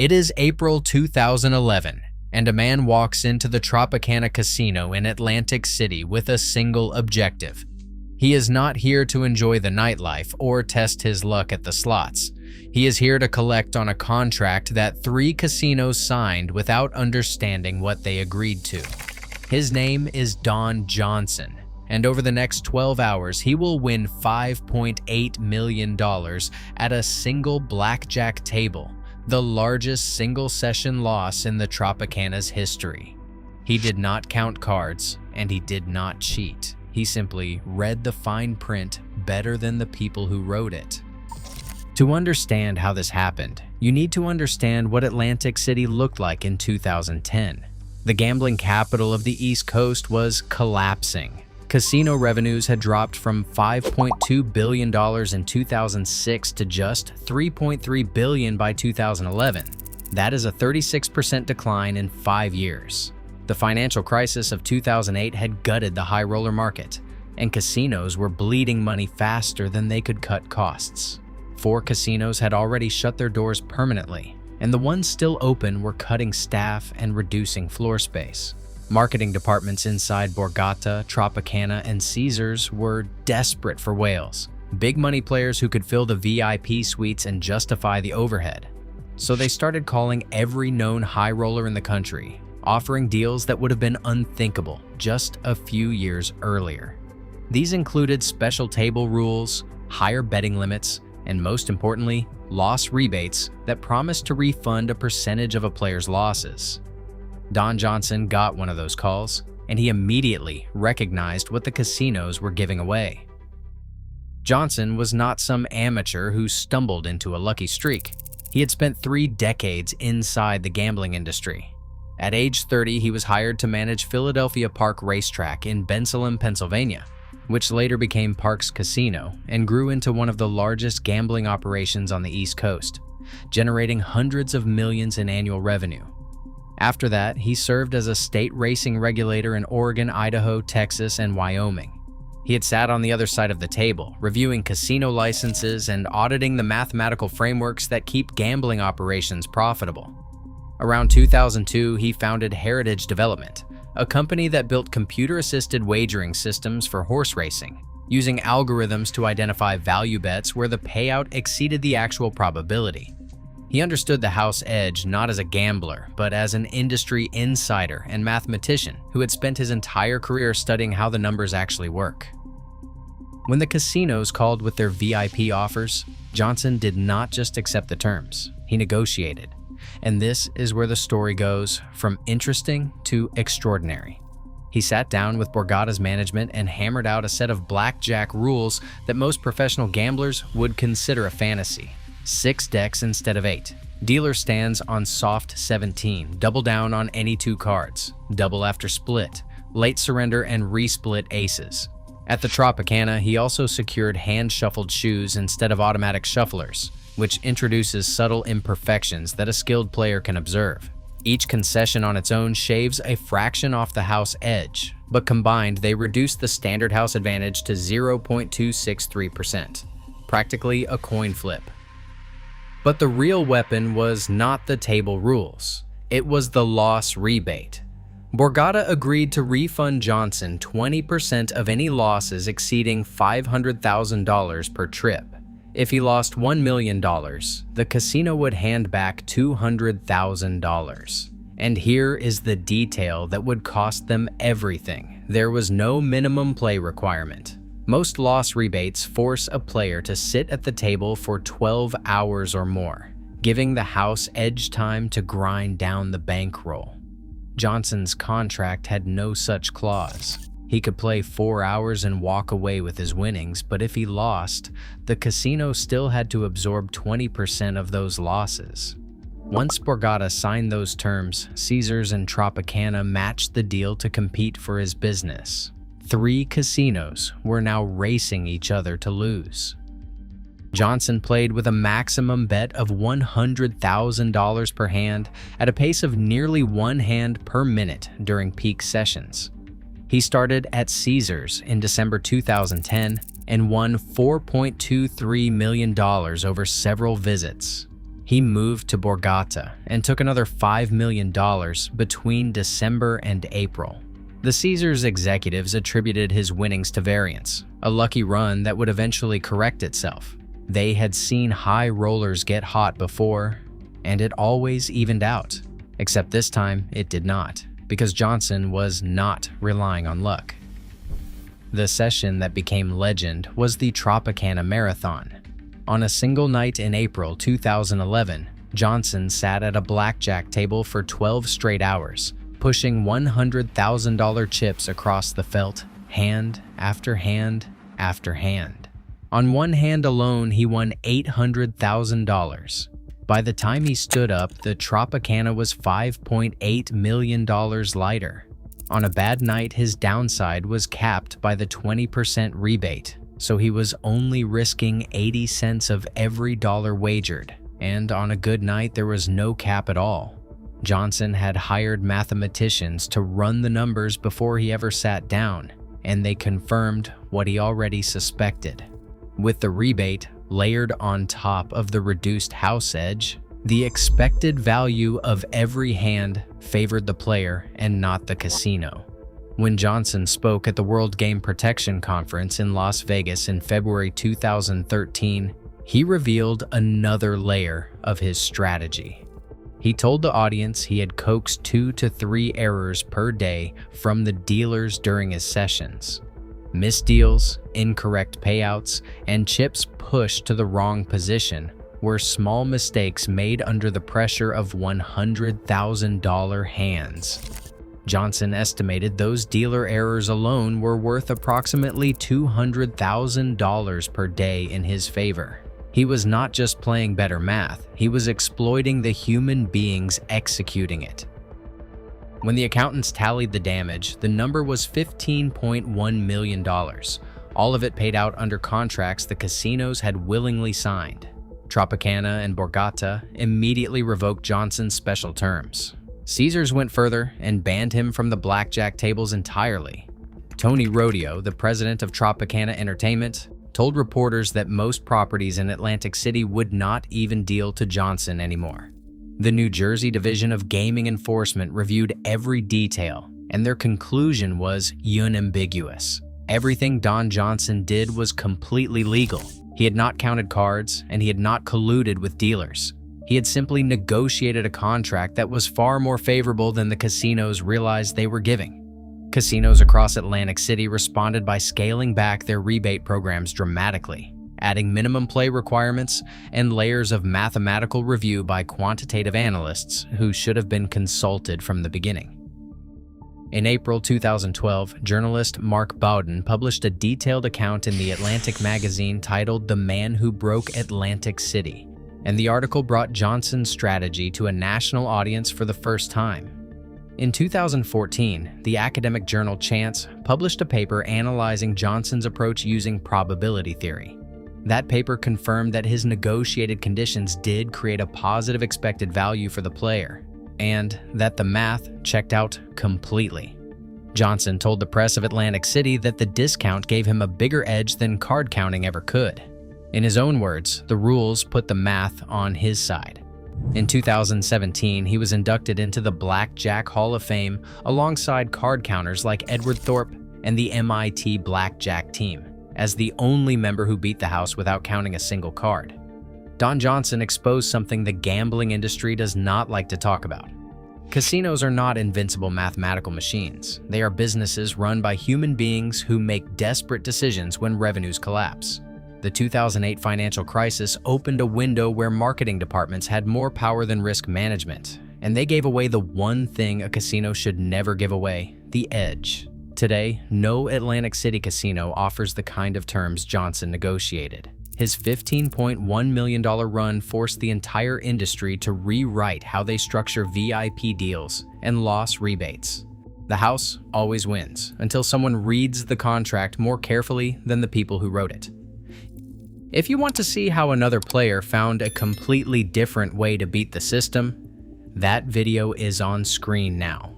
It is April 2011, and a man walks into the Tropicana casino in Atlantic City with a single objective. He is not here to enjoy the nightlife or test his luck at the slots. He is here to collect on a contract that 3 casinos signed without understanding what they agreed to. His name is Don Johnson, and over the next 12 hours, he will win $5.8 million at a single blackjack table, the largest single-session loss in the Tropicana's history. He did not count cards, and he did not cheat. He simply read the fine print better than the people who wrote it. To understand how this happened, you need to understand what Atlantic City looked like in 2010. The gambling capital of the East Coast was collapsing. Casino revenues had dropped from $5.2 billion in 2006 to just $3.3 billion by 2011. That is a 36% decline in 5 years. The financial crisis of 2008 had gutted the high roller market, and casinos were bleeding money faster than they could cut costs. 4 casinos had already shut their doors permanently, and the ones still open were cutting staff and reducing floor space. Marketing departments inside Borgata, Tropicana, and Caesars were desperate for whales, big money players who could fill the VIP suites and justify the overhead. So they started calling every known high roller in the country, offering deals that would have been unthinkable just a few years earlier. These included special table rules, higher betting limits, and most importantly, loss rebates that promised to refund a percentage of a player's losses. Don Johnson got one of those calls, and he immediately recognized what the casinos were giving away. Johnson was not some amateur who stumbled into a lucky streak. He had spent 3 decades inside the gambling industry. At age 30, he was hired to manage Philadelphia Park Racetrack in Bensalem, Pennsylvania, which later became Parks Casino and grew into one of the largest gambling operations on the East Coast, generating hundreds of millions in annual revenue. After that, he served as a state racing regulator in Oregon, Idaho, Texas, and Wyoming. He had sat on the other side of the table, reviewing casino licenses and auditing the mathematical frameworks that keep gambling operations profitable. Around 2002, he founded Heritage Development, a company that built computer-assisted wagering systems for horse racing, using algorithms to identify value bets where the payout exceeded the actual probability. He understood the house edge not as a gambler, but as an industry insider and mathematician who had spent his entire career studying how the numbers actually work. When the casinos called with their VIP offers, Johnson did not just accept the terms, he negotiated. And this is where the story goes from interesting to extraordinary. He sat down with Borgata's management and hammered out a set of blackjack rules that most professional gamblers would consider a fantasy. 6 decks instead of 8. Dealer stands on soft 17, double down on any 2 cards, double after split, late surrender and resplit aces. At the Tropicana, he also secured hand-shuffled shoes instead of automatic shufflers, which introduces subtle imperfections that a skilled player can observe. Each concession on its own shaves a fraction off the house edge, but combined they reduce the standard house advantage to 0.263%, practically a coin flip. But the real weapon was not the table rules, it was the loss rebate. Borgata agreed to refund Johnson 20% of any losses exceeding $500,000 per trip. If he lost $1 million, the casino would hand back $200,000. And here is the detail that would cost them everything. There was no minimum play requirement. Most loss rebates force a player to sit at the table for 12 hours or more, giving the house edge time to grind down the bankroll. Johnson's contract had no such clause. He could play 4 hours and walk away with his winnings, but if he lost, the casino still had to absorb 20% of those losses. Once Borgata signed those terms, Caesars and Tropicana matched the deal to compete for his business. 3 casinos were now racing each other to lose. Johnson played with a maximum bet of $100,000 per hand at a pace of nearly 1 hand per minute during peak sessions. He started at Caesars in December 2010 and won $4.23 million over several visits. He moved to Borgata and took another $5 million between December and April. The Caesars executives attributed his winnings to variance, a lucky run that would eventually correct itself. They had seen high rollers get hot before, and it always evened out. Except this time, it did not, because Johnson was not relying on luck. The session that became legend was the Tropicana Marathon. On a single night in April 2011, Johnson sat at a blackjack table for 12 straight hours, pushing $100,000 chips across the felt, hand after hand after hand. On one hand alone, he won $800,000. By the time he stood up, the Tropicana was $5.8 million lighter. On a bad night, his downside was capped by the 20% rebate, so he was only risking 80 cents of every dollar wagered. And on a good night, there was no cap at all. Johnson had hired mathematicians to run the numbers before he ever sat down, and they confirmed what he already suspected. With the rebate layered on top of the reduced house edge, the expected value of every hand favored the player and not the casino. When Johnson spoke at the World Game Protection Conference in Las Vegas in February 2013, he revealed another layer of his strategy. He told the audience he had coaxed 2 to 3 errors per day from the dealers during his sessions. Missed deals, incorrect payouts, and chips pushed to the wrong position were small mistakes made under the pressure of $100,000 hands. Johnson estimated those dealer errors alone were worth approximately $200,000 per day in his favor. He was not just playing better math, he was exploiting the human beings executing it. When the accountants tallied the damage, the number was $15.1 million, all of it paid out under contracts the casinos had willingly signed. Tropicana and Borgata immediately revoked Johnson's special terms. Caesars went further and banned him from the blackjack tables entirely. Tony Rodeo, the president of Tropicana Entertainment, told reporters that most properties in Atlantic City would not even deal to Johnson anymore. The New Jersey Division of Gaming Enforcement reviewed every detail, and their conclusion was unambiguous. Everything Don Johnson did was completely legal. He had not counted cards, and he had not colluded with dealers. He had simply negotiated a contract that was far more favorable than the casinos realized they were giving. Casinos across Atlantic City responded by scaling back their rebate programs dramatically, adding minimum play requirements and layers of mathematical review by quantitative analysts who should have been consulted from the beginning. In April 2012, journalist Mark Bowden published a detailed account in The Atlantic magazine titled "The Man Who Broke Atlantic City," and the article brought Johnson's strategy to a national audience for the first time. In 2014, the academic journal Chance published a paper analyzing Johnson's approach using probability theory. That paper confirmed that his negotiated conditions did create a positive expected value for the player, and that the math checked out completely. Johnson told the press of Atlantic City that the discount gave him a bigger edge than card counting ever could. In his own words, the rules put the math on his side. In 2017, he was inducted into the Blackjack Hall of Fame alongside card counters like Edward Thorpe and the MIT Blackjack team, as the only member who beat the house without counting a single card. Don Johnson exposed something the gambling industry does not like to talk about. Casinos are not invincible mathematical machines. They are businesses run by human beings who make desperate decisions when revenues collapse. The 2008 financial crisis opened a window where marketing departments had more power than risk management, and they gave away the one thing a casino should never give away: the edge. Today, no Atlantic City casino offers the kind of terms Johnson negotiated. His $15.1 million run forced the entire industry to rewrite how they structure VIP deals and loss rebates. The house always wins until someone reads the contract more carefully than the people who wrote it. If you want to see how another player found a completely different way to beat the system, that video is on screen now.